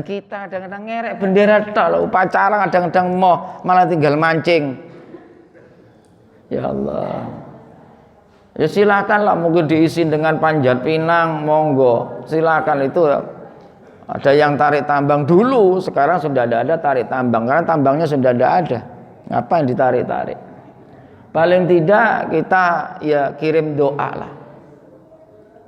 Kita kadang-kadang ngerek bendera tok, upacara kadang-kadang malah tinggal mancing. Ya Allah. Ya silakanlah, mungkin diisi dengan panjat pinang, monggo. Silakan itu. Ada yang tarik tambang dulu, sekarang sudah ada tarik tambang karena tambangnya sudah ada. Ngapain ditarik-tarik? Paling tidak kita ya kirim doa lah.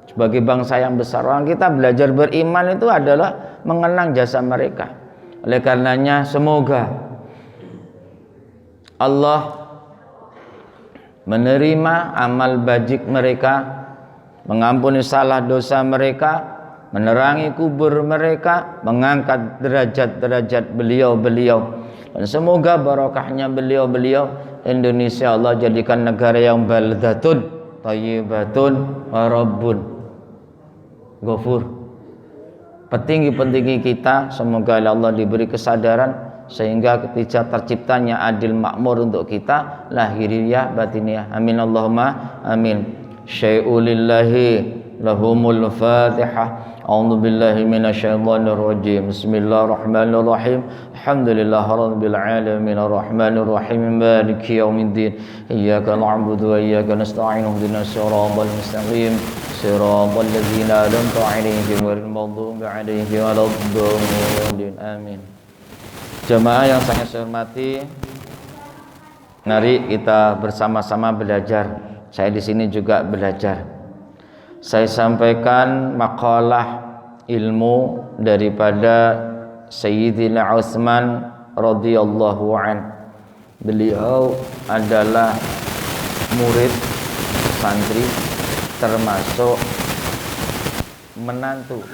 Sebagai bangsa yang besar, orang kita belajar beriman itu adalah mengenang jasa mereka. Oleh karenanya semoga Allah menerima amal bajik mereka, mengampuni salah dosa mereka, menerangi kubur mereka, mengangkat derajat-derajat beliau-beliau, dan semoga barokahnya beliau-beliau Indonesia Allah jadikan negara yang baldatun thayyibatun wa rabbun ghafur. Petinggi-petinggi kita semoga Allah diberi kesadaran sehingga ketika terciptanya adil makmur untuk kita lahiriah batiniah. Amin Allahumma amin. Syai'ulillahi lahumul fatihah. A'udzu billahi minasyaitonir rajim. Bismillahirrahmanirrahim. Alhamdulillahirabbil alamin arrahmanir rahim maliki yaumiddin. Iyyaka na'budu wa iyyaka nasta'in ihdinas siratal mustaqim. Siratal ladzina an'amta 'alaihim ghairil maghdubi 'alaihim waladdallin. Amin. Jamaah yang sangat saya hormati, mari kita bersama-sama belajar. Saya di sini juga belajar. Saya sampaikan makalah ilmu daripada Sayyidina Utsman radhiyallahu an. Beliau adalah murid santri termasuk menantu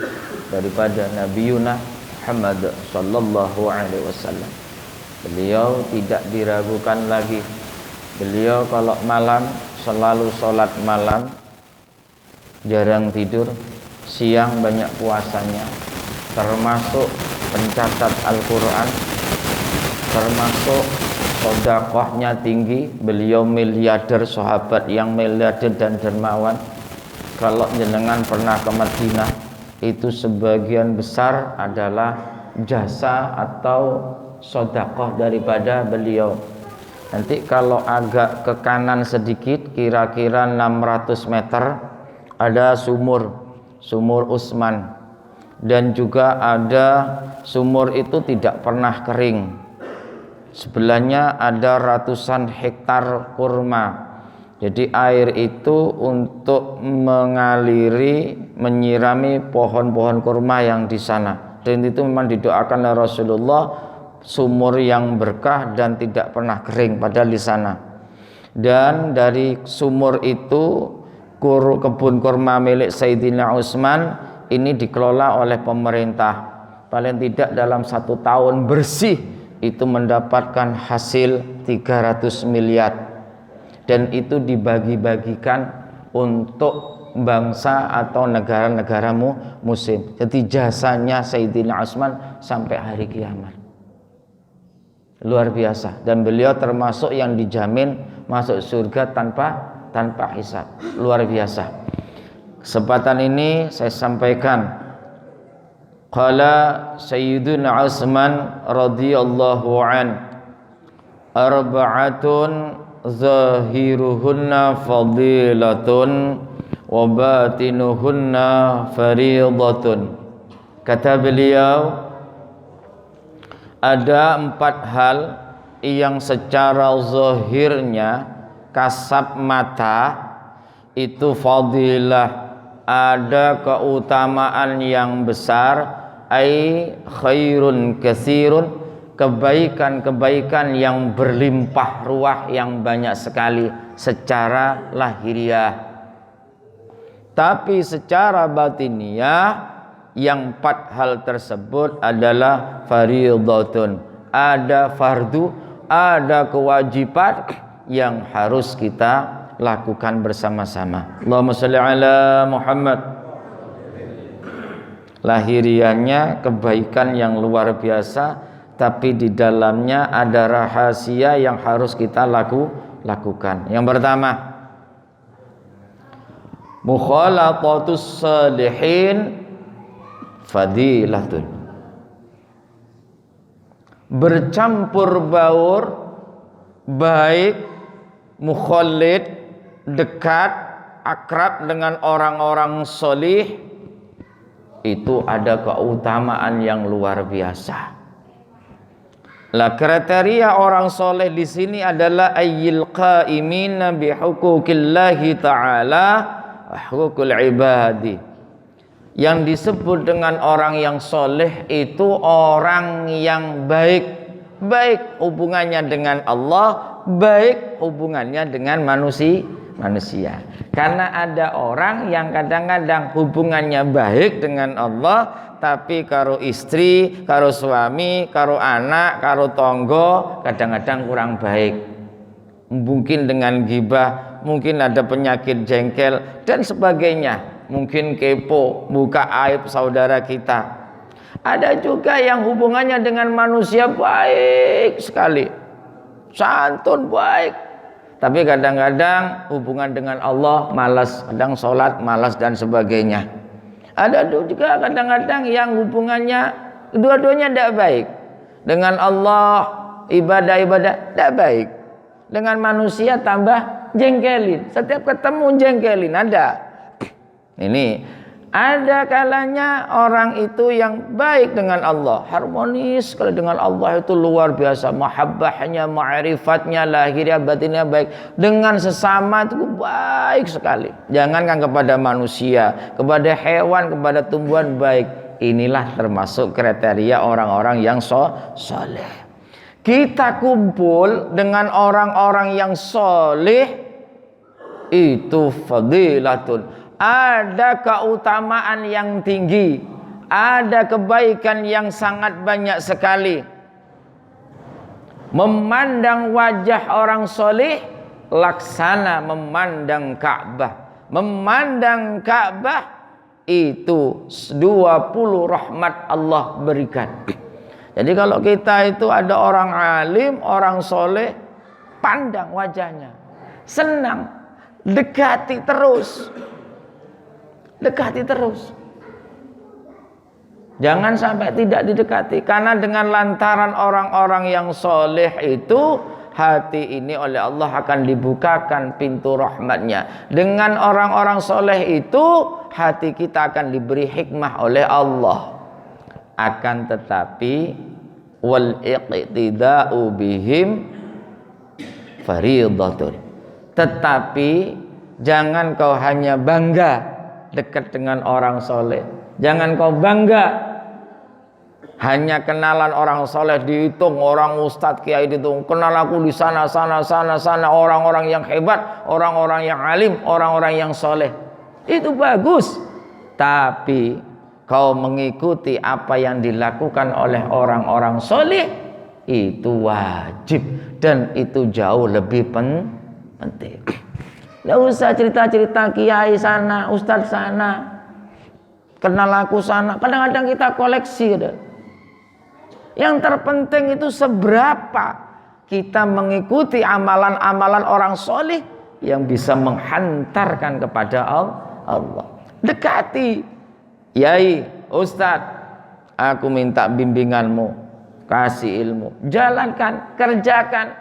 daripada Nabi Muhammad sallallahu alaihi wasallam. Beliau tidak diragukan lagi. Beliau kalau malam selalu sholat malam, jarang tidur, siang banyak puasanya, termasuk pencatat Al-Quran, termasuk sedekahnya tinggi. Beliau miliarder, sahabat yang miliarder dan dermawan. Kalau jenengan pernah ke Madinah, itu sebagian besar adalah jasa atau sedekah daripada beliau. Nanti kalau agak ke kanan sedikit, kira-kira 600 meter ada sumur Utsman, dan juga ada sumur itu tidak pernah kering. Sebelahnya ada ratusan hektar kurma. Jadi air itu untuk mengaliri, menyirami pohon-pohon kurma yang di sana. Dan itu memang didoakan oleh Rasulullah, sumur yang berkah dan tidak pernah kering padahal di sana. Dan dari sumur itu kebun kurma milik Sayyidina Utsman ini dikelola oleh pemerintah. Paling tidak dalam 1 tahun bersih itu mendapatkan hasil 300 miliar, dan itu dibagi-bagikan untuk bangsa atau negara-negara muslim. Jadi jasanya Sayyidina Utsman sampai hari kiamat luar biasa, dan beliau termasuk yang dijamin masuk surga tanpa hisab. Luar biasa. Kesempatan ini saya sampaikan, qala Sayyiduna Utsman radhiyallahu an, arba'atun zahiruhunna fadilatun wa batinuhunna fariidatun. Kata beliau, ada 4 hal yang secara zahirnya kasat mata itu fadilah, ada keutamaan yang besar, ai khairun katsirun, kebaikan-kebaikan yang berlimpah ruah yang banyak sekali secara lahiriah. Tapi secara batiniah yang 4 hal tersebut adalah fariidatun, ada fardu, ada kewajiban yang harus kita lakukan bersama-sama. Allahumma shalli ala Muhammad. Lahiriannya kebaikan yang luar biasa, tapi di dalamnya ada rahasia yang harus kita lakukan. Yang pertama, mukhalatatus salihin fadilatun. bercampur baur, baik, mukhallid, dekat, akrab dengan orang-orang solih, itu ada keutamaan yang luar biasa. Lah kriteria orang soleh di sini adalah ayyil qaimina bihuquqillahi ta'ala wa huquqil ibadi. Yang disebut dengan orang yang soleh itu orang yang baik hubungannya dengan Allah, baik hubungannya dengan manusia. Karena ada orang yang kadang-kadang hubungannya baik dengan Allah, tapi karo istri, karo suami, karo anak, karo tonggo kadang-kadang kurang baik. Mungkin dengan ghibah, mungkin ada penyakit jengkel dan sebagainya. Mungkin kepo, buka aib saudara kita. Ada juga yang hubungannya dengan manusia baik sekali, santun baik, tapi kadang-kadang hubungan dengan Allah malas, kadang sholat malas dan sebagainya. Ada juga kadang-kadang yang hubungannya dua-duanya tidak baik. Dengan Allah ibadah tidak baik, dengan manusia tambah jengkelin, setiap ketemu jengkelin. Ini ada kalanya orang itu yang baik dengan Allah, harmonis sekali dengan Allah, itu luar biasa, mahabbahnya, ma'rifatnya, lahirnya, batinnya baik, dengan sesama itu baik sekali. Jangankan kepada manusia, kepada hewan, kepada tumbuhan baik. Inilah termasuk kriteria orang-orang yang soleh. Kita kumpul dengan orang-orang yang soleh, itu fadilatun, ada keutamaan yang tinggi, ada kebaikan yang sangat banyak sekali. Memandang wajah orang soleh laksana memandang Ka'bah. Memandang Ka'bah itu 20 rahmat Allah berikan. Jadi kalau kita itu ada orang alim, orang soleh, pandang wajahnya, senang, dekati terus. Jangan sampai tidak didekati. Karena dengan lantaran orang-orang yang soleh itu, hati ini oleh Allah akan dibukakan pintu rahmatnya. Dengan orang-orang soleh itu, hati kita akan diberi hikmah oleh Allah. Akan tetapi wal iqtida'u bihim faridatun. Tetapi jangan kau hanya bangga dekat dengan orang soleh. Jangan kau bangga hanya kenalan orang soleh, dihitung orang ustadz kiai, dihitung kenal aku di sana, orang-orang yang hebat, orang-orang yang alim, orang-orang yang soleh. Itu bagus. Tapi kau mengikuti apa yang dilakukan oleh orang-orang soleh, itu wajib dan itu jauh lebih penting. Tidak usah cerita-cerita kiai sana, ustadz sana, kenal aku sana. Kadang-kadang kita koleksi. Yang terpenting itu seberapa kita mengikuti amalan-amalan orang soleh yang bisa menghantarkan kepada Allah. Dekati, yai, ustadz, aku minta bimbinganmu, kasih ilmu, jalankan, kerjakan.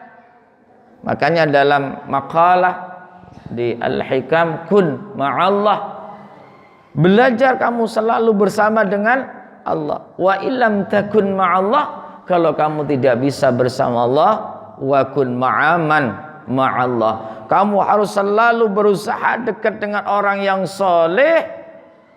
Makanya dalam makalah di Al-Hikam, kun ma'allah, belajar kamu selalu bersama dengan Allah. Wa illam takun ma'allah, kalau kamu tidak bisa bersama Allah, wa kun ma'aman ma'allah, kamu harus selalu berusaha dekat dengan orang yang soleh,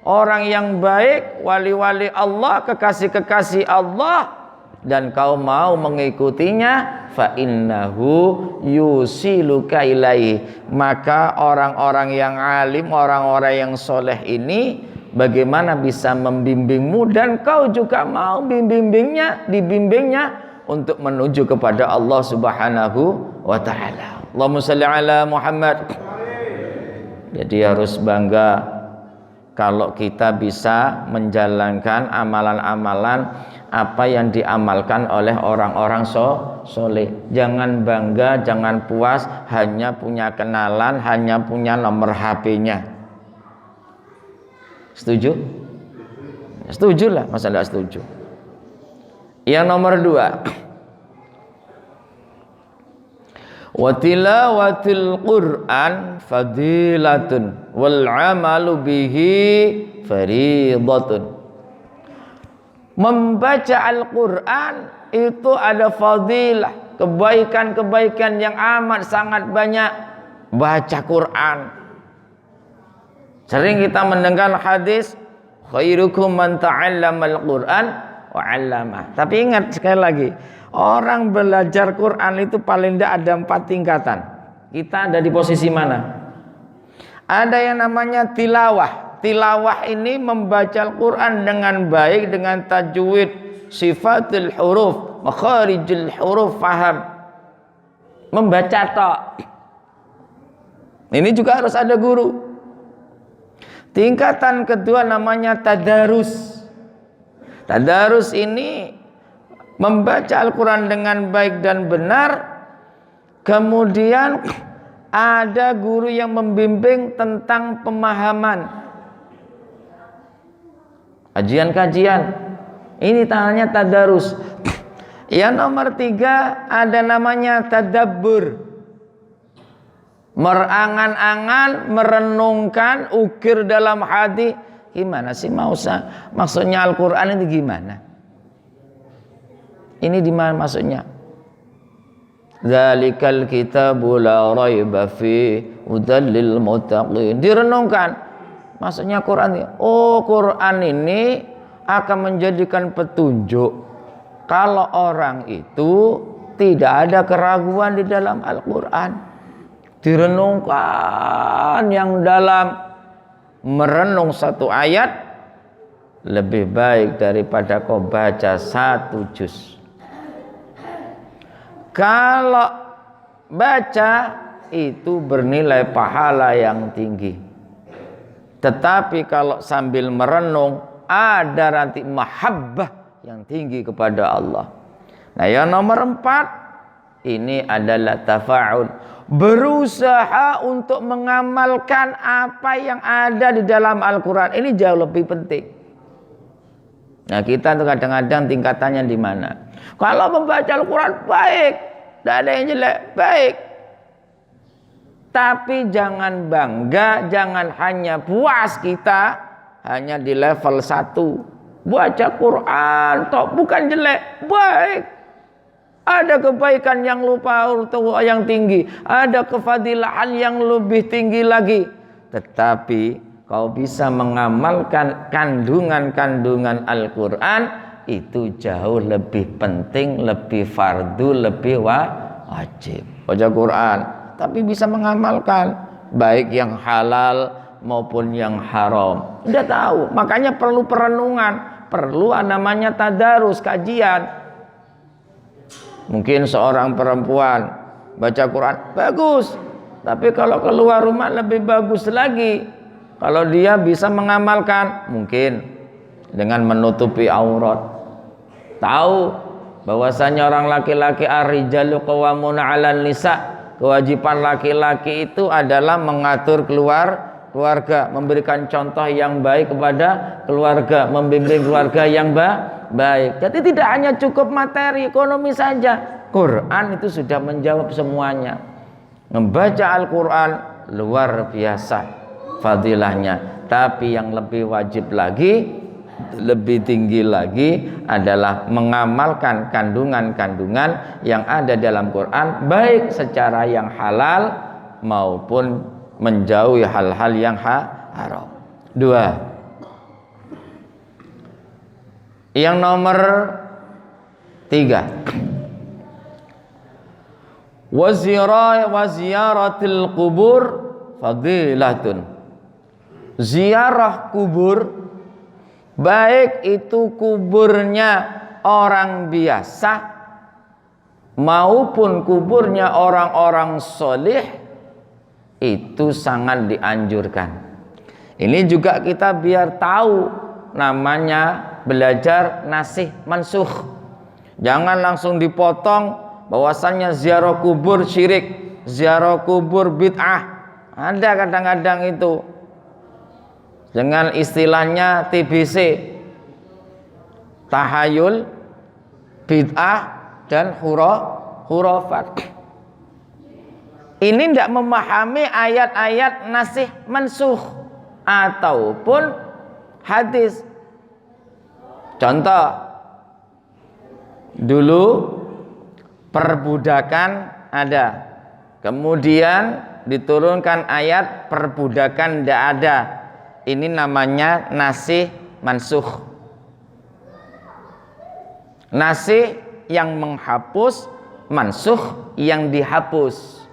orang yang baik, wali-wali Allah, kekasih-kekasih Allah, dan kau mau mengikutinya, fa innahu yusiluka ilaihi, maka orang-orang yang alim, orang-orang yang soleh ini bagaimana bisa membimbingmu, dan kau juga mau dibimbingnya untuk menuju kepada Allah Subhanahu wa taala. Allahumma shalli ala Muhammad. Jadi harus bangga kalau kita bisa menjalankan amalan-amalan apa yang diamalkan oleh orang-orang soleh. Jangan bangga, jangan puas hanya punya kenalan, hanya punya nomor HP-nya. Setuju? Setuju lah, masa tidak setuju? Yang nomor 2, Wa tilawatil Qur'an fadilatun wal 'amalu bihi fariidatun. Membaca Al-Qur'an itu ada fadilah, kebaikan-kebaikan yang amat sangat banyak. Baca Quran. Sering kita mendengar hadis khairukum man ta'allamal Qur'an wa 'allamah. Tapi ingat sekali lagi, orang belajar Quran itu paling tidak ada 4 tingkatan. Kita ada di posisi mana? Ada yang namanya tilawah. Tilawah ini membaca Al-Quran dengan baik, dengan tajwid, sifatul huruf, makharijul huruf, faham. Membaca tok. Ini juga harus ada guru. Tingkatan kedua namanya tadarus. Tadarus ini membaca Al-Quran dengan baik dan benar. Kemudian ada guru yang membimbing tentang pemahaman. Kajian-kajian. Ini namanya tadarus. Yang nomor 3 ada namanya tadabbur. Merangan-angan, merenungkan, ukir dalam hati. Gimana sih maksudnya Al-Quran itu gimana? Ini di mana maksudnya? Dzalikal kitabu la raiba fi hudal lil muttaqin. Direnungkan. Maksudnya Quran. Oh, Quran ini akan menjadikan petunjuk kalau orang itu tidak ada keraguan di dalam Al-Quran. Direnungkan yang dalam. Merenung satu ayat lebih baik daripada kau baca 1 juz. Kalau baca itu bernilai pahala yang tinggi. Tetapi kalau sambil merenung ada nanti mahabbah yang tinggi kepada Allah. Nah, yang nomor 4 ini adalah tafa'ul. Berusaha untuk mengamalkan apa yang ada di dalam Al-Quran. Ini jauh lebih penting. Nah, kita tuh kadang-kadang tingkatannya di mana? Kalau membaca Al-Quran baik, tidak ada yang jelek, baik. Tapi jangan bangga, jangan hanya puas kita hanya di level 1. Baca Quran, toh bukan jelek, baik. Ada kebaikan yang yang tinggi, ada kefadilahan yang lebih tinggi lagi. Tetapi kau bisa mengamalkan kandungan-kandungan Al-Quran, itu jauh lebih penting, lebih fardu, lebih wajib. Baca Quran, tapi bisa mengamalkan baik yang halal maupun yang haram. Udah tahu, makanya perlu perenungan, perlu namanya tadarus, kajian. Mungkin seorang perempuan baca Quran bagus, tapi kalau keluar rumah lebih bagus lagi kalau dia bisa mengamalkan, mungkin dengan menutupi aurat. Tahu bahwasanya orang laki-laki ar-rijalu qawwamuna 'alan nisa. Kewajiban laki-laki itu adalah mengatur keluarga, memberikan contoh yang baik kepada keluarga, membimbing keluarga yang baik. Jadi tidak hanya cukup materi, ekonomi saja. Quran itu sudah menjawab semuanya. Membaca Al-Quran luar biasa fadilahnya. Tapi yang lebih wajib lagi, lebih tinggi lagi adalah mengamalkan kandungan-kandungan yang ada dalam Quran, baik secara yang halal maupun menjauhi hal-hal yang haram. 2. Yang nomor 3, waziyaratil kubur fadilatun. Ziarah kubur, baik itu kuburnya orang biasa maupun kuburnya orang-orang soleh, itu sangat dianjurkan. Ini juga kita biar tahu namanya belajar nasih mansukh. Jangan langsung dipotong bahwasannya ziarah kubur syirik, ziarah kubur bid'ah. Ada kadang-kadang itu dengan istilahnya TBC, tahayul, bid'ah dan khurafat. ini tidak memahami ayat-ayat nasikh mansukh ataupun hadis. Contoh, dulu perbudakan ada, kemudian diturunkan ayat perbudakan tidak ada. Ini namanya nasikh mansukh. Nasikh yang menghapus, mansukh yang dihapus.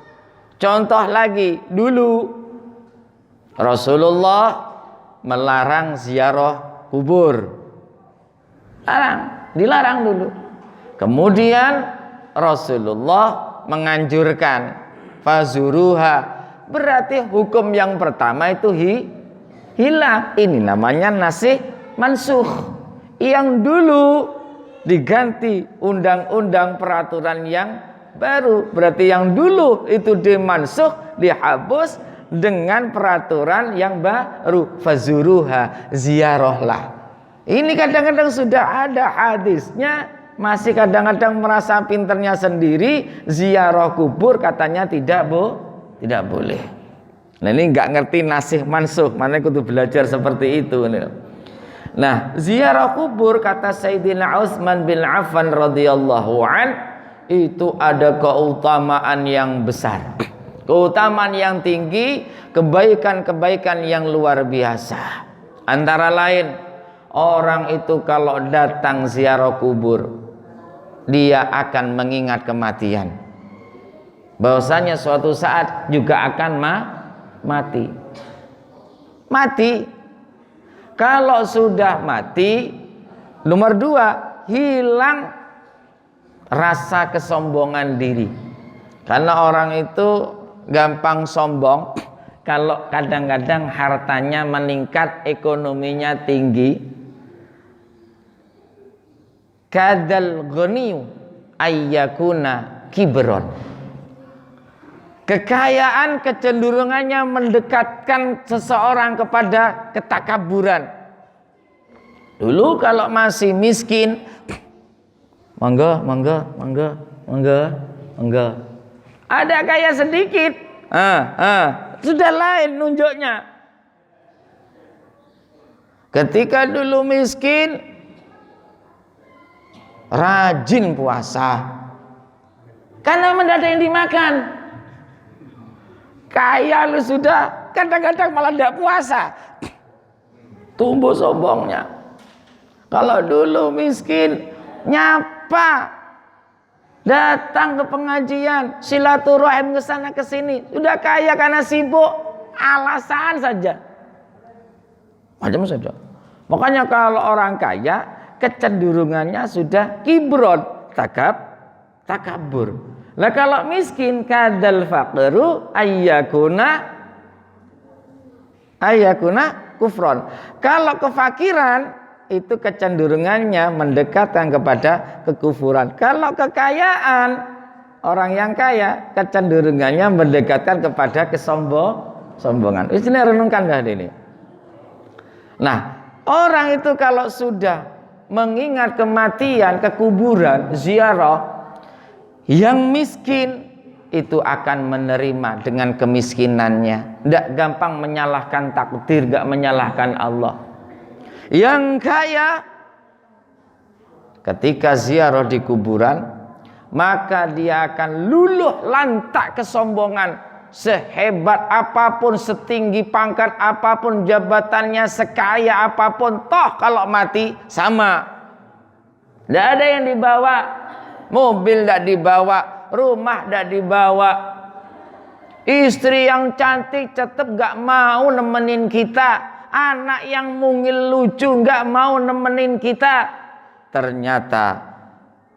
Contoh lagi, dulu Rasulullah melarang ziarah kubur. Dilarang dulu. Kemudian Rasulullah menganjurkan fazuruha. Berarti hukum yang pertama itu hilang. Ini namanya nasikh mansukh. Yang dulu diganti undang-undang peraturan yang baru. Berarti yang dulu itu dimansukh, dihapus dengan peraturan yang baru. Fazuruha, ziarahlah. Ini kadang-kadang sudah ada hadisnya, masih kadang-kadang merasa pinternya sendiri, ziarah kubur katanya tidak boleh. Nah ini nggak ngerti nasikh mansukh, mana kudu belajar seperti itu. Nah ziarah kubur kata Sayyidina Utsman bin Affan radhiyallahu an itu ada keutamaan yang besar, keutamaan yang tinggi, kebaikan-kebaikan yang luar biasa. Antara lain, orang itu kalau datang ziarah kubur, dia akan mengingat kematian. Bahwasanya suatu saat juga akan mati. Kalau sudah mati, nomor 2, hilang rasa kesombongan diri. Karena orang itu gampang sombong kalau kadang-kadang hartanya meningkat, ekonominya tinggi. Kadal ghaniyu ayyakuna kibron. Kekayaan kecenderungannya mendekatkan seseorang kepada ketakaburan. Dulu kalau masih miskin, mangga. Ada kaya sedikit, sudah lain nunjuknya. Ketika dulu miskin, rajin puasa karena mendadak yang dimakan. Kaya lu sudah, kadang-kadang malah tidak puasa, tumbuh sombongnya. Kalau dulu miskin, nyapa, datang ke pengajian, silaturahim ke sana ke sini. Sudah kaya karena sibuk, alasan saja, macam saja. Makanya kalau orang kaya, kecenderungannya sudah kibron, takabur. Lah kalau miskin, kadal faqru ayyakuna kufron. Kalau kefakiran itu kecenderungannya mendekatkan kepada kekufuran. Kalau kekayaan, orang yang kaya kecenderungannya mendekatkan kepada kesombongan. Ini renungkan dah ini. Nah, orang itu kalau sudah mengingat kematian, kekuburan, ziarah, yang miskin itu akan menerima dengan kemiskinannya. Tidak gampang menyalahkan takdir, tidak menyalahkan Allah. Yang kaya ketika ziarah di kuburan, maka dia akan luluh lantak kesombongan. Sehebat apapun, setinggi pangkat apapun, jabatannya sekaya apapun, toh kalau mati sama. Tidak ada yang dibawa, mobil tidak dibawa, rumah tidak dibawa, istri yang cantik tetap gak mau nemenin kita, anak yang mungil lucu gak mau nemenin kita. Ternyata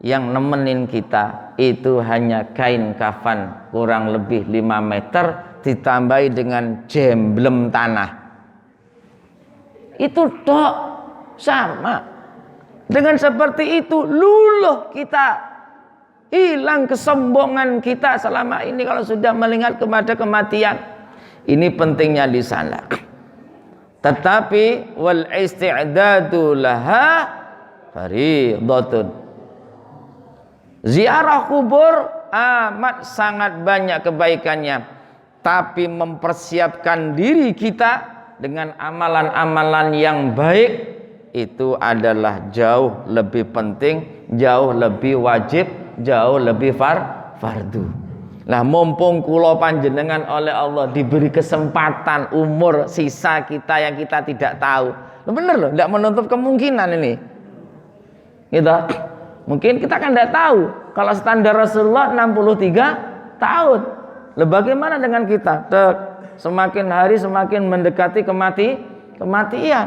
yang nemenin kita itu hanya kain kafan kurang lebih 5 meter ditambahi dengan jemblem tanah. Itu tok, sama. Dengan seperti itu luluh kita, hilang kesombongan kita selama ini kalau sudah melihat kepada kematian. Ini pentingnya di sana. Tetapi wal isti'dadu laha fariidatun. Ziarah kubur amat sangat banyak kebaikannya. Tapi mempersiapkan diri kita dengan amalan-amalan yang baik itu adalah jauh lebih penting, jauh lebih wajib, jauh lebih fardu. Lah mumpung kula panjenengan oleh Allah diberi kesempatan umur sisa kita yang kita tidak tahu. Bener loh, tidak menutup kemungkinan ini. Gitu. Mungkin kita kan tidak tahu. Kalau standar Rasulullah 63 tahun. Lah bagaimana dengan kita? Semakin hari semakin mendekati kematian.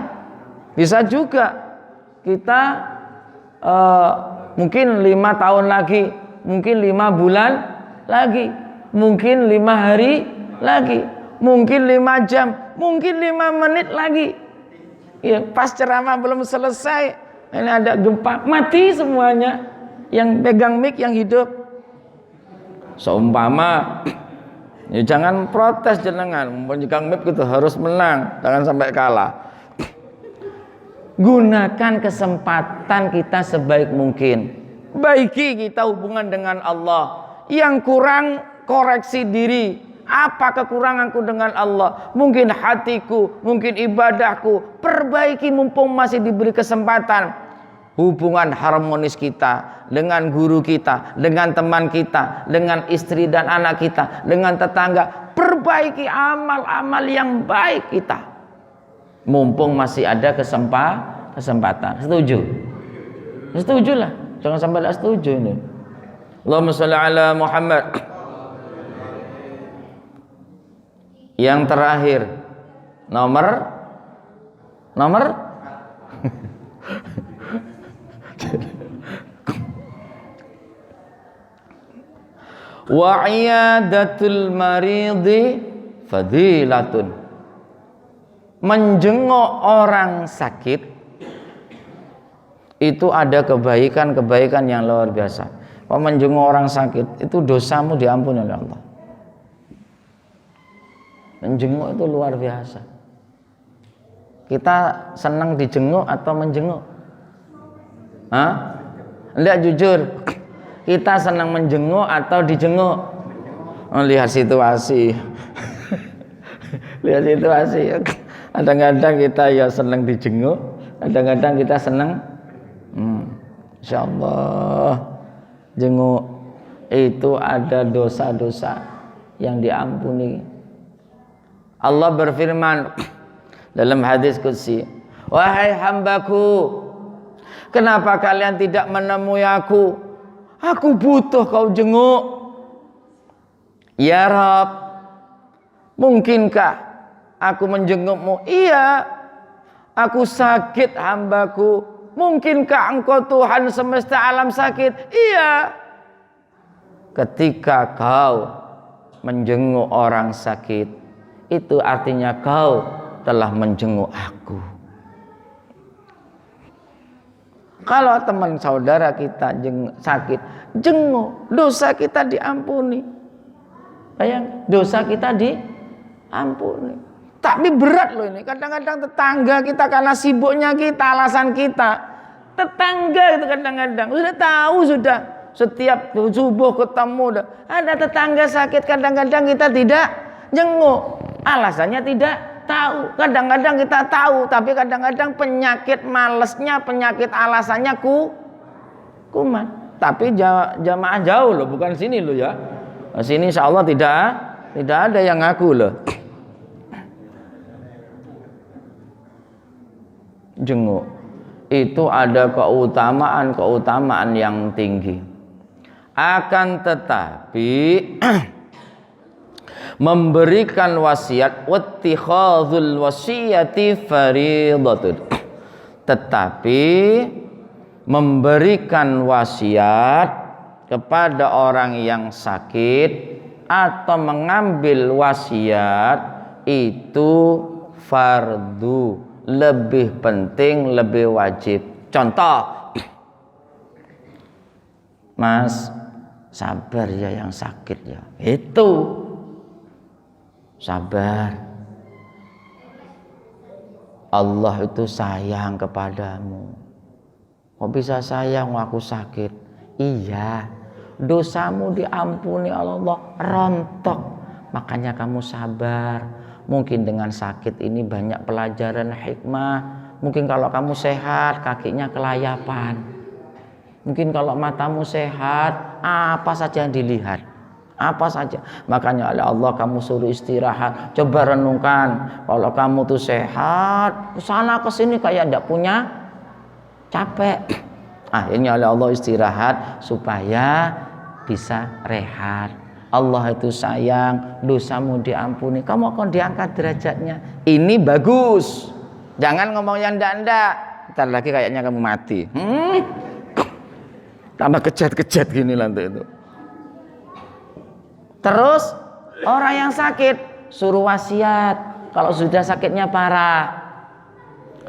Bisa juga kita mungkin 5 tahun lagi, mungkin 5 bulan lagi, mungkin 5 hari lagi, mungkin 5 jam, mungkin 5 menit lagi. Ya, pas ceramah belum selesai, ini ada gempa, mati semuanya. Yang pegang mic yang hidup. Seumpama ya jangan protes jenengan, pegang mic itu harus menang, jangan sampai kalah. Gunakan kesempatan kita sebaik mungkin. Baiki kita hubungan dengan Allah. Yang kurang koreksi diri. Apa kekuranganku dengan Allah? Mungkin hatiku, mungkin ibadahku. Perbaiki mumpung masih diberi kesempatan. Hubungan harmonis kita dengan guru kita, dengan teman kita, dengan istri dan anak kita, dengan tetangga. Perbaiki amal-amal yang baik kita. Mumpung masih ada kesempatan. Setuju? Setujulah. Jangan sampai tidak setuju ini. Allahumma sholli ala Muhammad. Yang terakhir nomor wa iyadatul maridi fadilatun. Menjenguk orang sakit itu ada kebaikan-kebaikan yang luar biasa. Kalau menjenguk orang sakit itu dosamu diampuni oleh Allah. Menjenguk itu luar biasa. Kita senang dijenguk atau menjenguk? Enggak, jujur. Kita senang menjenguk atau dijenguk? Lihat situasi. Lihat situasi. Kadang-kadang kita ya senang dijenguk, kadang-kadang kita senang insyaallah jenguk itu ada dosa-dosa yang diampuni. Allah berfirman dalam hadis qudsi, wahai hambaku, kenapa kalian tidak menemui aku? Aku butuh kau jenguk. Ya Rabb, mungkinkah aku menjengukmu? Iya, aku sakit hambaku. Mungkinkah engkau Tuhan semesta alam sakit? Iya. Ketika kau menjenguk orang sakit, itu artinya kau telah menjenguk aku. Kalau teman saudara kita sakit, jenguk, dosa kita diampuni. Bayang, dosa kita diampuni. Tapi berat loh ini. Kadang-kadang tetangga kita karena sibuknya kita, alasan kita. Tetangga itu kadang-kadang sudah tahu sudah. Setiap subuh ketemu dah. Ada tetangga sakit, kadang-kadang kita tidak jenguk. Alasannya tidak tahu. Kadang-kadang kita tahu, tapi kadang-kadang penyakit malesnya, penyakit alasannya kuman. Tapi jamaah jauh loh, bukan sini loh ya. Sini insya Allah tidak ada yang ngaku loh. Jenguk itu ada keutamaan yang tinggi. Akan tetapi memberikan wasiat wattikhadzul wasiyati fariidatun. Tetapi memberikan wasiat kepada orang yang sakit atau mengambil wasiat itu fardu, lebih penting, lebih wajib. Contoh, Mas, sabar ya yang sakit ya. Itu sabar. Allah itu sayang kepadamu. Kok bisa sayang aku sakit? Iya, dosamu diampuni Allah, rontok. Makanya kamu sabar. Mungkin dengan sakit ini banyak pelajaran hikmah. Mungkin kalau kamu sehat, kakinya kelayapan. Mungkin kalau matamu sehat, apa saja yang dilihat, apa saja. Makanya oleh Allah kamu suruh istirahat. Coba renungkan, kalau kamu tuh sehat, sana ke sini kayak tidak punya capek. Akhirnya oleh Allah istirahat supaya bisa rehat. Allah itu sayang, dosamu diampuni, kamu akan diangkat derajatnya. Ini bagus. Jangan ngomong yang ndak-ndak. Ntar lagi kayaknya kamu mati. Tambah kejat-kejat gini nanti itu. Terus orang yang sakit suruh wasiat kalau sudah sakitnya parah.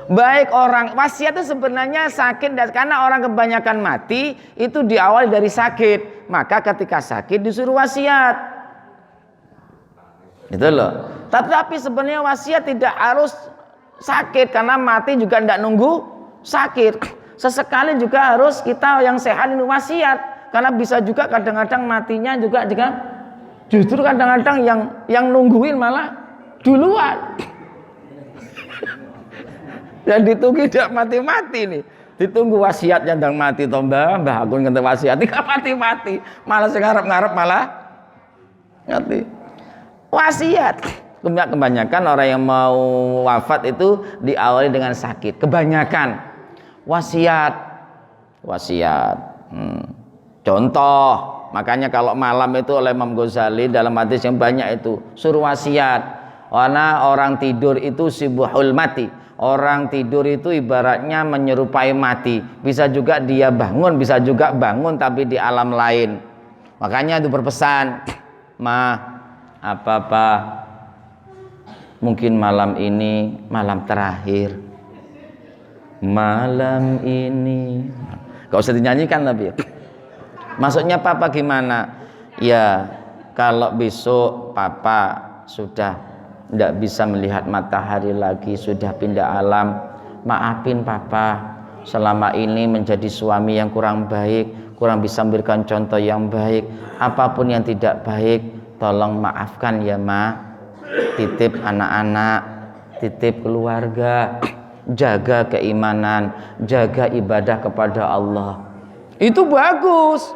Baik orang wasiat itu sebenarnya sakit dan karena orang kebanyakan mati itu diawali dari sakit. Maka ketika sakit disuruh wasiat. Gitu loh. Tapi sebenarnya wasiat tidak harus sakit karena mati juga tidak nunggu sakit. Sesekali juga harus kita yang sehat ini wasiat karena bisa juga kadang-kadang matinya juga justru kadang-kadang yang nungguin malah duluan. Dan ditunggu tidak mati-mati nih. Ditunggu wasiatnya dan mati toh Mbah aku ngente wasiat tidak mati-mati. Malah ngarep-ngarep malah mati. Wasiat. Kebanyakan orang yang mau wafat itu diawali dengan sakit. Kebanyakan wasiat. Contoh, makanya kalau malam itu oleh Imam Ghazali dalam hadis yang banyak itu suruh wasiat. Karena orang tidur itu sibuhul mati. Orang tidur itu ibaratnya menyerupai mati. Bisa juga dia bangun, bisa juga bangun tapi di alam lain. Makanya itu berpesan, apa-apa, mungkin malam ini malam terakhir. Malam ini, gak usah dinyanyikan tapi. Maksudnya papa gimana? Ya, kalau besok papa sudah tidak bisa melihat matahari lagi, sudah pindah alam, maafin papa selama ini menjadi suami yang kurang baik, kurang bisa memberikan contoh yang baik. Apapun yang tidak baik tolong maafkan ya ma. Titip anak-anak, titip keluarga, jaga keimanan, jaga ibadah kepada Allah. Itu bagus.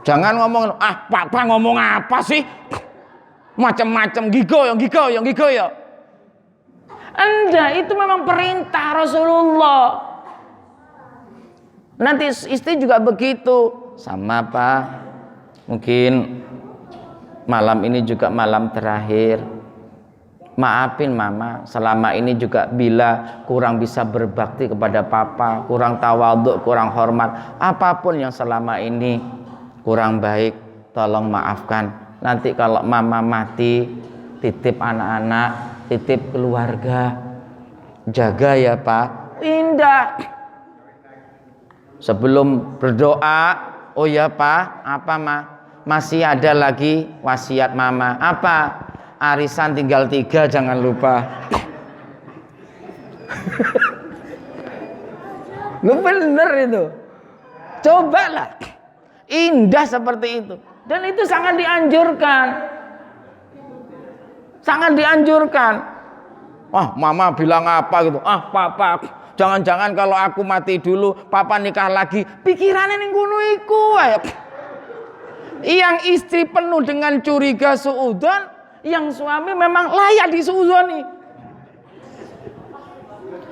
Jangan ngomong, papa ngomong apa sih? Macam-macam gigo ya. Anda itu memang perintah Rasulullah. Nanti istri juga begitu. Sama Pak. Mungkin malam ini juga malam terakhir. Maafin mama, selama ini juga bila kurang bisa berbakti kepada papa, kurang tawaduk, kurang hormat, apapun yang selama ini kurang baik, tolong maafkan. Nanti kalau mama mati, titip anak-anak, titip keluarga, jaga ya Pak. Indah. Sebelum berdoa, oh ya Pak, apa Ma? Masih ada lagi wasiat mama. Apa? Arisan tinggal 3, jangan lupa. Lu bener itu. Cobalah. Indah seperti itu. Dan itu sangat dianjurkan. Sangat dianjurkan. Mama bilang apa gitu. Papa, jangan-jangan kalau aku mati dulu, papa nikah lagi. Pikirannya ning ngono iku ae. Yang istri penuh dengan curiga suudzon, yang suami memang layak disuudzoni.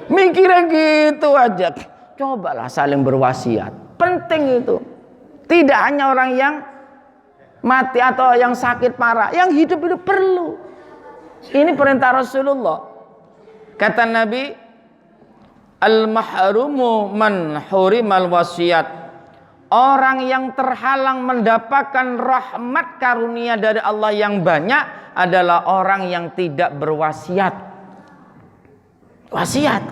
Mikirnya gitu aja. Cobalah saling berwasiat. Penting itu. Tidak hanya orang yang mati atau yang sakit parah, yang hidup itu perlu. Ini perintah Rasulullah. Kata Nabi, al-mahrumu man hurimal wasiyat. Orang yang terhalang mendapatkan rahmat karunia dari Allah yang banyak adalah orang yang tidak berwasiat. Wasiat.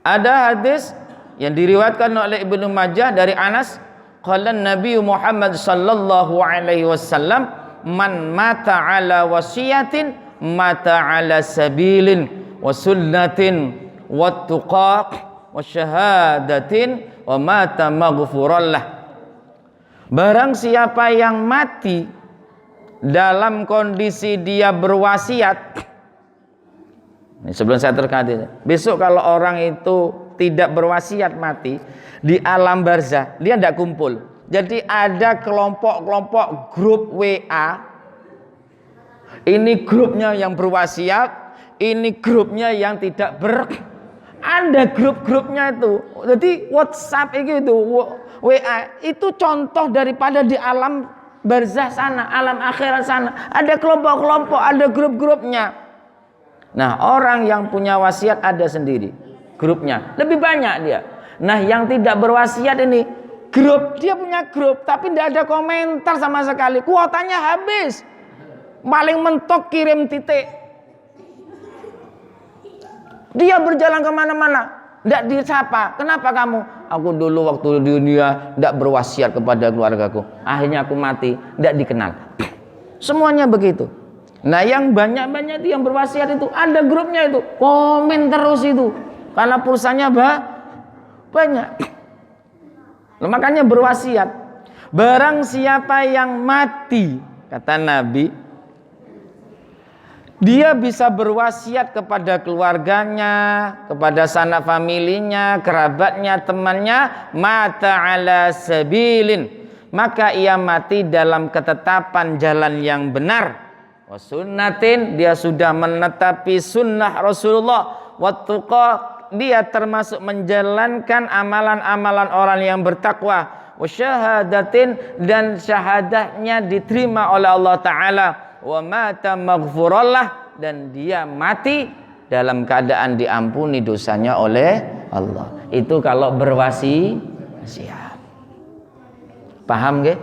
Ada hadis yang diriwayatkan oleh Ibnu Majah dari Anas, qala Nabi Muhammad sallallahu alaihi wasallam, man mata ala wasiyatin mata ala sabilin wa sunnatin wa tuqa wa syahadatin wa mata maghfuran lah. Barang siapa yang mati dalam kondisi dia berwasiat. Ini sebelum saya terkait, besok kalau orang itu tidak berwasiat mati di alam barzah, dia tidak kumpul. Jadi ada kelompok-kelompok grup WA. Ini grupnya yang berwasiat, ini grupnya yang tidak ada grup-grupnya itu. Jadi WhatsApp itu WA itu contoh daripada di alam barzah sana, alam akhirat sana. Ada kelompok-kelompok, ada grup-grupnya. Nah, orang yang punya wasiat ada sendiri grupnya, lebih banyak dia. Nah, yang tidak berwasiat ini grup, dia punya grup tapi tidak ada komentar sama sekali. Kuotanya habis. Paling mentok kirim titik. Dia berjalan kemana-mana, tidak disapa. Kenapa kamu? Aku dulu waktu di dunia tidak berwasiat kepada keluargaku. Akhirnya aku mati, tidak dikenal. Semuanya begitu. Nah, yang banyak-banyak itu yang berwasiat itu ada grupnya itu, komen terus itu, karena pulsanya banyak. Nah, makanya berwasiat. Barang siapa yang mati, kata Nabi, dia bisa berwasiat kepada keluarganya, kepada sanak familinya, kerabatnya, temannya, mata ala sabilin, maka ia mati dalam ketetapan jalan yang benar. Wa sunnatin, dia sudah menetapi sunnah Rasulullah. Wa tuqa, dia termasuk menjalankan amalan-amalan orang yang bertakwa. Wa syahadatin, dan syahadatnya diterima oleh Allah Ta'ala. Wa mata maghfurallah, dan dia mati dalam keadaan diampuni dosanya oleh Allah. Itu kalau berwasiat. Paham nggih?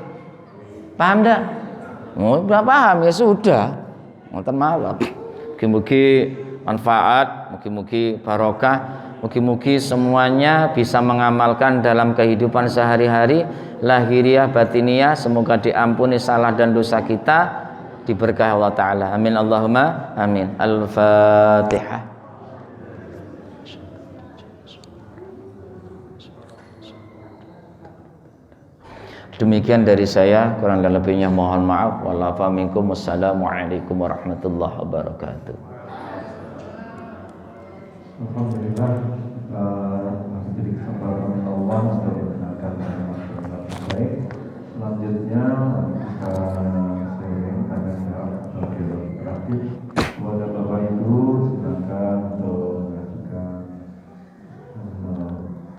Paham dah? Oh, udah paham ya sudah. Ngoten mawon. Mugi-mugi manfaat, mugi-mugi barokah, mugi-mugi semuanya bisa mengamalkan dalam kehidupan sehari-hari, lahiriah batiniah. Semoga diampuni salah dan dosa kita, diberkahi Allah Ta'ala. Amin Allahumma amin. Al-Fatihah. Demikian dari saya, kurang dan lebihnya mohon maaf. Wallafa minkum. Wassalamualaikum warahmatullahi wabarakatuh. Alhamdulillah, masih jadi kesempatan Allah untuk mendengarkan yang baik. Selanjutnya kita sharing tanya jawab lebih interaktif. Kepada Bapak Ibu silakan untuk mengajukan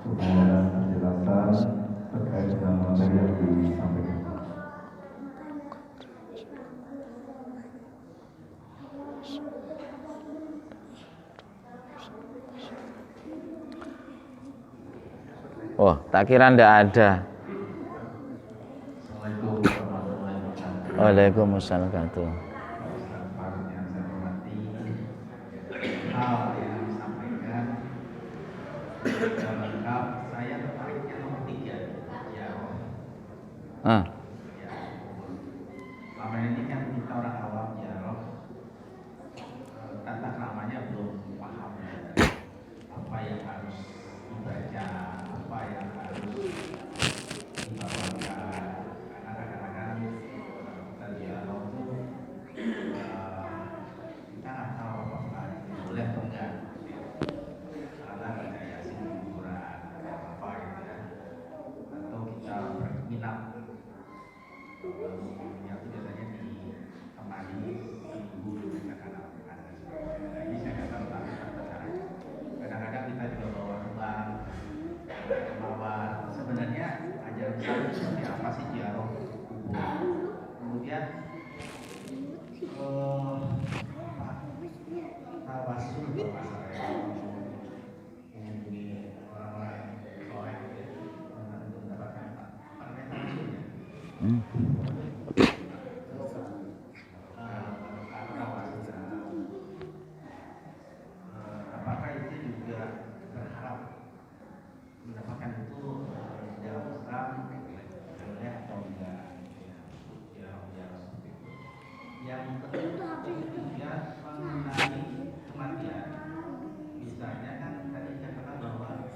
pertanyaan penjelasan terkait dengan materi yang disampaikan. Oh, tak kira ndak ada. Waalaikumsalam warahmatullahi wabarakatuh. Saya tertariknya nomor 3 ya. Selama ini kan kita orang awam ya, tata keramanya belum paham apa yang harus dibaca, apa yang harus dibawakan. Karena kadang-kadang kita dialog itu kita nggak tahu apa boleh atau enggak. Karena baca Yasin hiburan apa gitu ya, atau kita berminat yang itu biasanya ditemani ibu dengan anak-anak. Nah, ini saya nggak tahu kadang-kadang kita juga bawa kembang, mawar. Sebenarnya ajaran Islam itu seperti apa sih ziarah kubur? Kemudian tawasul bahasa menghubungi orang-orang soleh untuk mendapatkan tawasulnya. Apakah itu juga berharap mendapatkan itu dalam Islam boleh atau enggak? Ya, seperti itu. Yang kedua juga mengenai kematian. Misalnya kan tadi saya katakan bahwa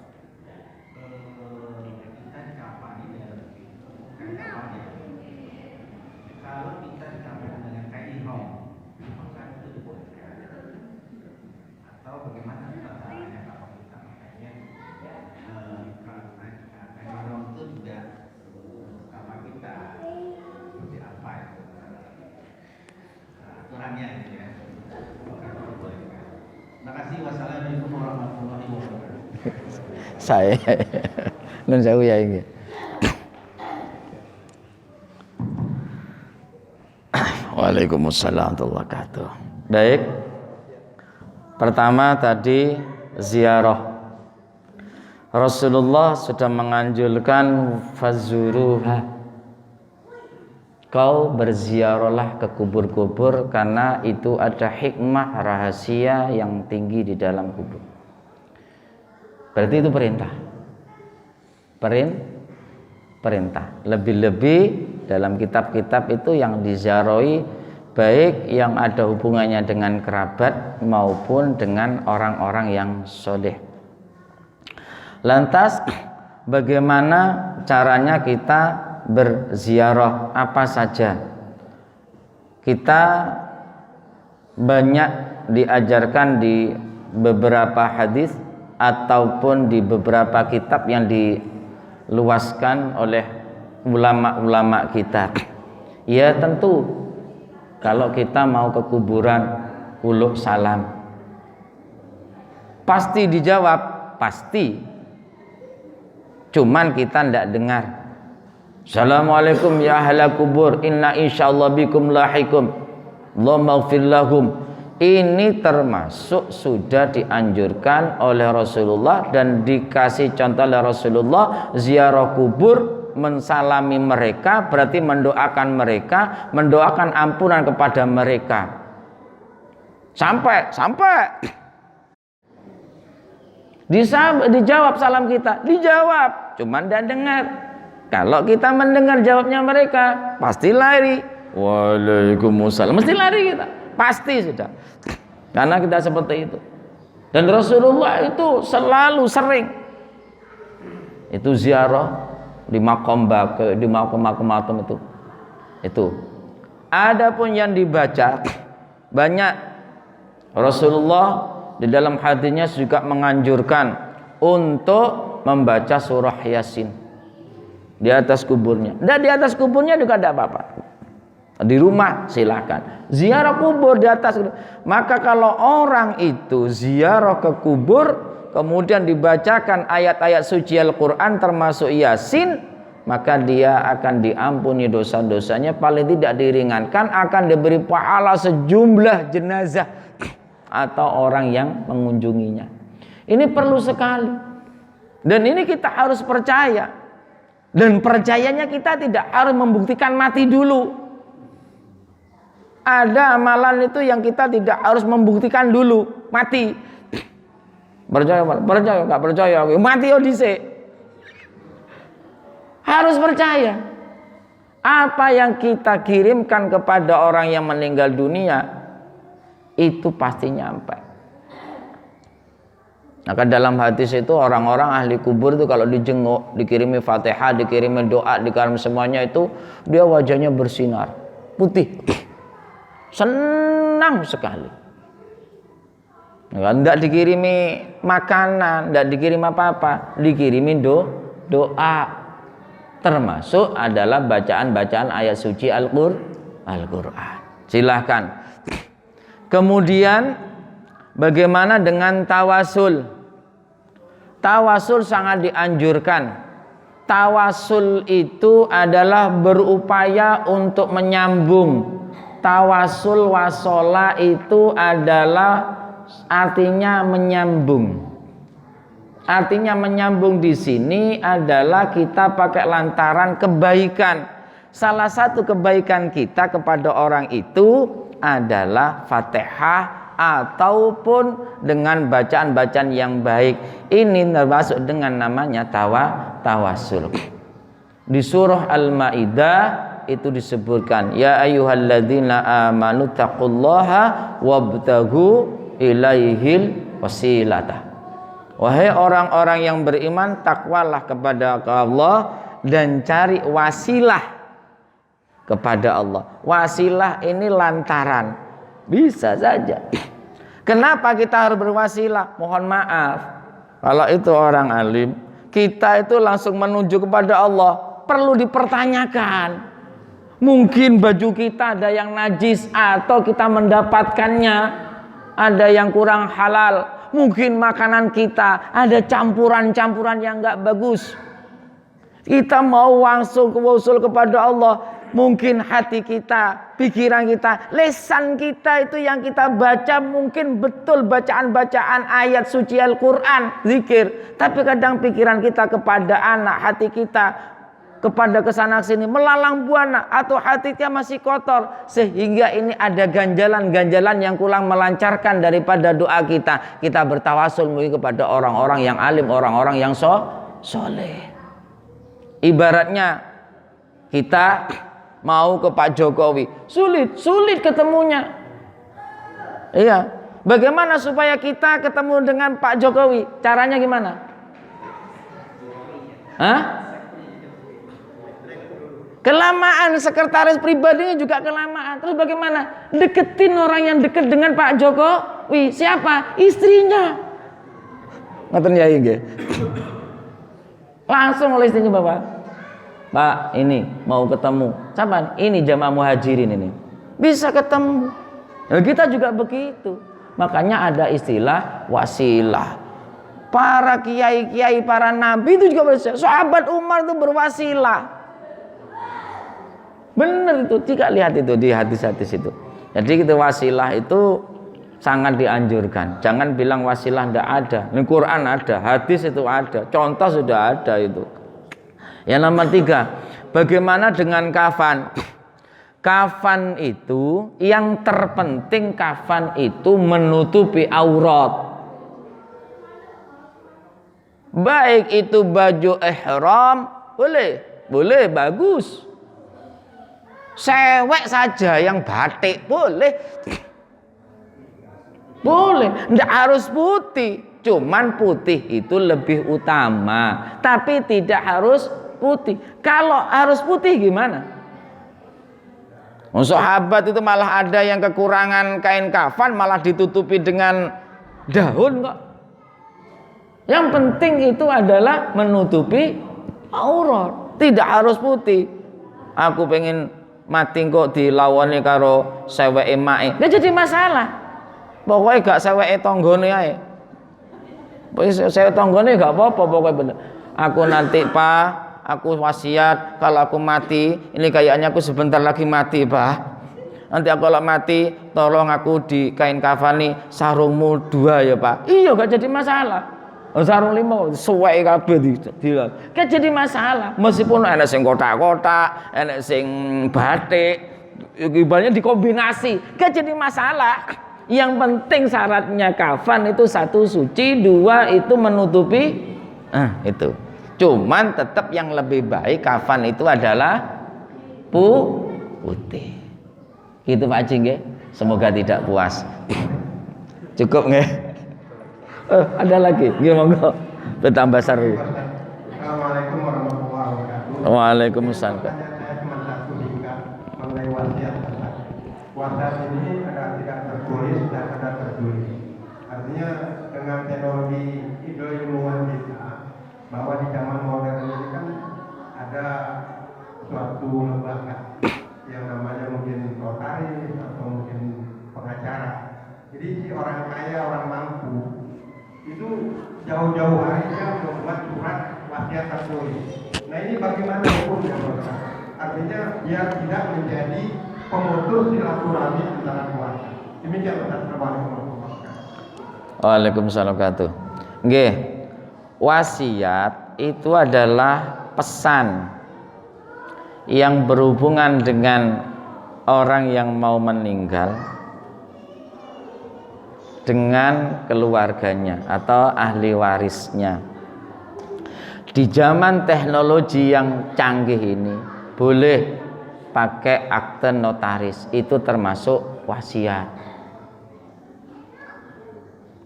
Saya nun sewu ya ini. Waalaikumsalam warahmatullahi wabarakatuh. Baik. Pertama tadi ziarah. Rasulullah sudah menganjurkan fazuruha. Kau berziarahlah ke kubur-kubur karena itu ada hikmah rahasia yang tinggi di dalam kubur. Berarti itu perintah. Perintah. Lebih-lebih dalam kitab-kitab itu yang diziarahi baik yang ada hubungannya dengan kerabat maupun dengan orang-orang yang soleh. Lantas bagaimana caranya kita berziarah? Apa saja? Kita banyak diajarkan di beberapa hadis ataupun di beberapa kitab yang diluaskan oleh ulama-ulama kita. Ya tentu kalau kita mau ke kuburan uluk salam pasti dijawab, pasti. Cuman kita tidak dengar. Assalamualaikum ya ahla kubur, inna insyaallah bikum lahikum, Allahumma ighfir lahum. Ini termasuk sudah dianjurkan oleh Rasulullah dan dikasih contoh oleh Rasulullah. Ziarah kubur, mensalami mereka berarti mendoakan mereka, mendoakan ampunan kepada mereka. Sampai dijawab salam kita, dijawab, cuman tidak dengar. Kalau kita mendengar jawabnya mereka, pasti lari. Waalaikumsalam, mesti lari kita, pasti sudah. Karena kita seperti itu. Dan Rasulullah itu selalu sering itu ziarah di makam di makam itu. Adapun yang dibaca banyak, Rasulullah di dalam hadisnya juga menganjurkan untuk membaca surah Yasin di atas kuburnya. Dan di atas kuburnya juga tidak apa-apa. Di rumah silakan. Ziarah kubur di atas. Maka kalau orang itu ziarah ke kubur kemudian dibacakan ayat-ayat suci Al-Qur'an termasuk Yasin, maka dia akan diampuni dosa-dosanya, paling tidak diringankan, akan diberi pahala sejumlah jenazah atau orang yang mengunjunginya. Ini perlu sekali. Dan ini kita harus percaya. Dan percayanya kita tidak harus membuktikan mati dulu. Ada amalan itu yang kita tidak harus membuktikan dulu mati. Percaya nggak percaya, mati dhisik. Harus percaya. Apa yang kita kirimkan kepada orang yang meninggal dunia itu pasti nyampe. Maka dalam hadis itu orang-orang ahli kubur itu kalau dijenguk, dikirimi Fatihah, dikirimi doa, dikirimi semuanya itu dia wajahnya bersinar putih, senang sekali. Tidak dikirimi makanan, tidak dikirim apa-apa, dikirimi doa, termasuk adalah bacaan-bacaan ayat suci Al-Qur'an. Silahkan. Kemudian bagaimana dengan tawasul? Tawasul sangat dianjurkan. Tawasul itu adalah berupaya untuk menyambung. Tawasul wasola itu adalah artinya menyambung. Artinya menyambung di sini adalah kita pakai lantaran kebaikan. Salah satu kebaikan kita kepada orang itu adalah Fatihah ataupun dengan bacaan-bacaan yang baik. Ini termasuk dengan namanya tawasul. Di surah Al-Maidah itu disebutkan, ya ayyuhalladzina amanu taqullaha wabtaghu ilaihil wasilatah. Wahai orang-orang yang beriman, takwalah kepada Allah dan cari wasilah kepada Allah. Wasilah ini lantaran, bisa saja. Kenapa kita harus berwasilah? Mohon maaf, kalau itu orang alim, kita itu langsung menuju kepada Allah, perlu dipertanyakan. Mungkin baju kita ada yang najis atau kita mendapatkannya ada yang kurang halal. Mungkin makanan kita ada campuran-campuran yang nggak bagus. Kita mau langsung usul kepada Allah. Mungkin hati kita, pikiran kita, lisan kita itu yang kita baca mungkin betul bacaan-bacaan ayat suci Al-Quran, zikir. Tapi kadang pikiran kita kepada anak, hati kita kepada kesana sini melalang buana, atau hatinya masih kotor, sehingga ini ada ganjalan-ganjalan yang kurang melancarkan daripada doa kita. Kita bertawasul mungkin kepada orang-orang yang alim, orang-orang yang soleh. Ibaratnya kita mau ke Pak Jokowi, sulit ketemunya. Iya. Bagaimana supaya kita ketemu dengan Pak Jokowi? Caranya gimana? Hah? Kelamaan, sekretaris pribadinya juga kelamaan. Terus bagaimana? Deketin orang yang deket dengan Pak Jokowi. Siapa? Istrinya. Ngoten ya nggih. Langsung oleh istrinya, Bapak. Pak, ini mau ketemu. Siapa? Ini jamaah muhajirin ini. Bisa ketemu. Nah, kita juga begitu. Makanya ada istilah wasilah. Para kiai-kiai, para nabi itu juga berwasilah. Sahabat Umar itu berwasilah. Benar itu. Jika lihat itu di hadis-hadis itu. Jadi kita wasilah itu sangat dianjurkan. Jangan bilang wasilah tidak ada. Di Quran ada, hadis itu ada, contoh sudah ada itu. Yang nomor 3, bagaimana dengan kafan? Kafan itu yang terpenting, kafan itu menutupi aurat. Baik itu baju ihram, boleh bagus. Sewek saja yang batik boleh, tidak harus putih. Cuman putih itu lebih utama, tapi tidak harus putih. Kalau harus putih gimana? Sahabat itu malah ada yang kekurangan kain kafan, malah ditutupi dengan daun kok. Yang penting itu adalah menutupi aurat, tidak harus putih. Aku pengen mati kok dilawani karo seweke mae, nggak jadi masalah. Pokoknya gak seweke tonggone ae. Seweke tonggone gak apa-apa, pokoknya bener. Aku nanti Pak, aku wasiat kalau aku mati, ini kayaknya aku sebentar lagi mati Pak. Nanti aku kalau mati, tolong aku di kain kafani sarungmu 2 ya Pak. Iya gak jadi masalah. Sarung 5 suweke kabeh gak jadi masalah. Meskipun ana sing kotak-kotak, ana sing batik, ibaratnya dikombinasi, gak jadi masalah. Yang penting syaratnya kafan itu 1 suci, 2 itu menutupi itu. Cuman tetap yang lebih baik kafan itu adalah putih. Gitu Pak Haji nggih. Semoga tidak puas. Cukup nggih? Ada lagi. Nggih monggo. Bertambah seru. Assalamualaikum warahmatullahi wabarakatuh. Waalaikumsalam. Saya cuma satu mengenai wasiat. Wasiat ini ada tidak tertulis dan ada tertulis. Artinya dengan teknologi ilmuwan kita, bahwa di zaman modern ini kan ada suatu lembaga yang namanya mungkin notaris atau mungkin pengacara. Jadi si orang kaya, orang mampu itu jauh-jauh harinya membuat surat wasiat tertulis. Nah ini bagaimana hukumnya Bapak? Artinya biar tidak menjadi pemutus silaturahmi antara keluarga. Demikian Ustaz. Assalamualaikum warahmatullahi wabarakatuh. Waalaikumsalam warahmatullahi wabarakatuh. Nggih. Wasiat itu adalah pesan yang berhubungan dengan orang yang mau meninggal dengan keluarganya atau ahli warisnya. Di zaman teknologi yang canggih ini boleh pakai akte notaris, itu termasuk wasiat.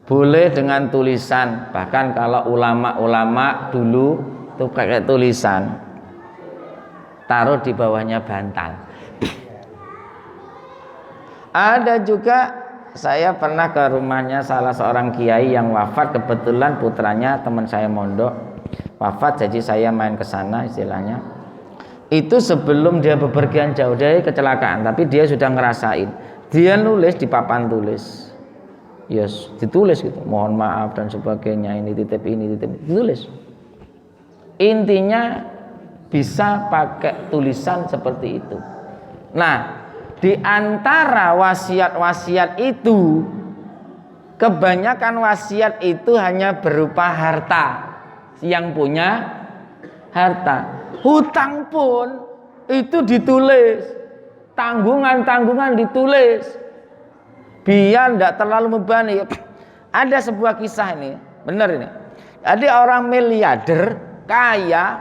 Boleh dengan tulisan, bahkan kalau ulama-ulama dulu itu pakai tulisan, taruh di bawahnya bantal. Ada juga, saya pernah ke rumahnya salah seorang kiai yang wafat, kebetulan putranya teman saya mondok wafat, jadi saya main ke sana istilahnya. Itu sebelum dia bepergian jauh dari kecelakaan, tapi dia sudah ngerasain. Dia nulis di papan tulis. ya ditulis gitu, mohon maaf dan sebagainya, ini titip ditulis. Intinya bisa pakai tulisan seperti itu. Nah, di antara wasiat-wasiat itu, kebanyakan wasiat itu hanya berupa harta. Yang punya harta. Hutang pun itu ditulis. Tanggungan-tanggungan ditulis. Biar tidak terlalu membebani. Ada sebuah kisah ini, benar ini. Ada orang miliarder, kaya.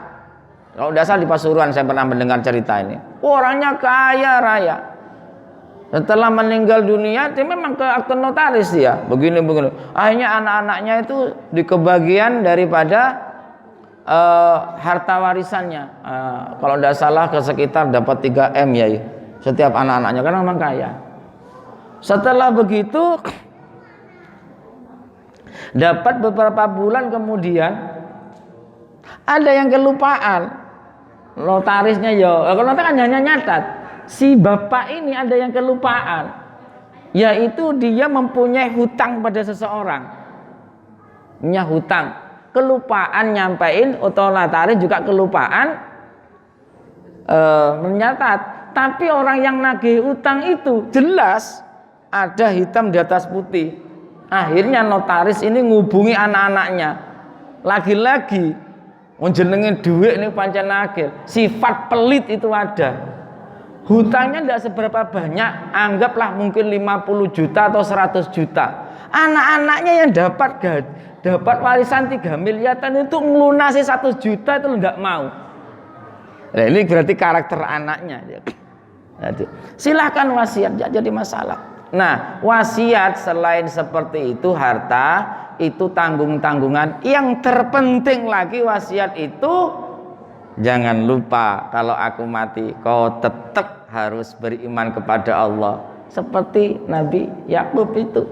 Kalau tidak salah di Pasuruan saya pernah mendengar cerita ini. Orangnya kaya raya. Setelah meninggal dunia, dia memang ke akte notaris dia. Begini. Akhirnya anak-anaknya itu dikebagian daripada harta warisannya. Kalau tidak salah ke sekitar dapat 3M ya. Setiap anak-anaknya karena memang kaya. Setelah begitu, dapat beberapa bulan kemudian ada yang kelupaan. Notarisnya kalau notaris kan hanya nyatat. Si bapak ini ada yang kelupaan, yaitu dia mempunyai hutang pada seseorang. Punya hutang, kelupaan nyampein, atau notaris juga kelupaan menyatat. Tapi orang yang nagih hutang itu jelas ada hitam di atas putih. Akhirnya notaris ini ngubungi anak-anaknya. Lagi-lagi menjenengin duit ini pancen nagih. Sifat pelit itu ada. Hutangnya tidak seberapa banyak, anggaplah mungkin 50 juta atau 100 juta. Anak-anaknya yang dapat warisan 3 miliaran itu ngelunasi 1 juta itu enggak mau. Nah, ini berarti karakter anaknya. Silahkan wasiat, tidak jadi masalah. Nah, wasiat selain seperti itu, harta itu tanggung-tanggungan. Yang terpenting lagi wasiat itu, jangan lupa kalau aku mati kau tetap harus beriman kepada Allah. Seperti Nabi Yakub itu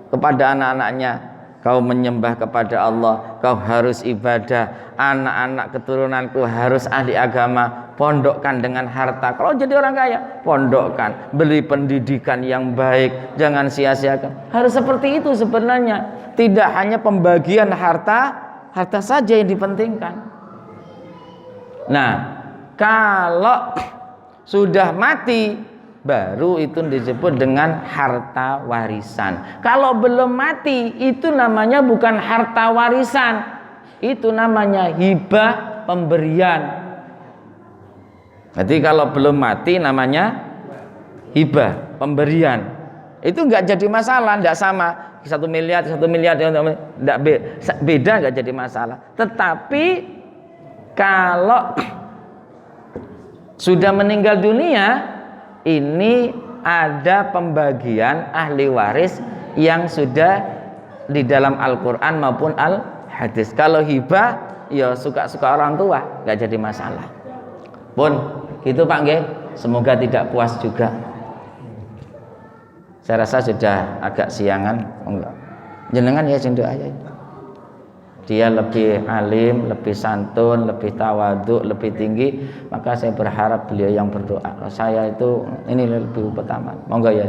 kepada anak-anaknya, kau menyembah kepada Allah, kau harus ibadah, anak-anak keturunanku harus ahli agama, pondokkan dengan harta. Kalau jadi orang kaya, pondokkan, beli pendidikan yang baik, jangan sia-siakan. Harus seperti itu sebenarnya. Tidak hanya pembagian harta saja yang dipentingkan. Nah, kalau sudah mati, baru itu disebut dengan harta warisan. Kalau belum mati, itu namanya bukan harta warisan, itu namanya hibah, pemberian. Jadi kalau belum mati namanya hibah, pemberian. Itu enggak jadi masalah, enggak sama 1 miliar, enggak beda, enggak jadi masalah. Tetapi kalau sudah meninggal dunia, ini ada pembagian ahli waris yang sudah di dalam Al-Quran maupun Al-Hadis. Kalau hibah, ya suka-suka orang tua, enggak jadi masalah. Pun gitu Pak nggih, semoga tidak puas juga. Saya rasa sudah agak siangan. Enggak. Jenengan ya sing doa ya. Dia lebih alim, lebih santun, lebih tawadhu, lebih tinggi, maka saya berharap beliau yang berdoa. Saya itu ini lebih pertama. Monggo ya.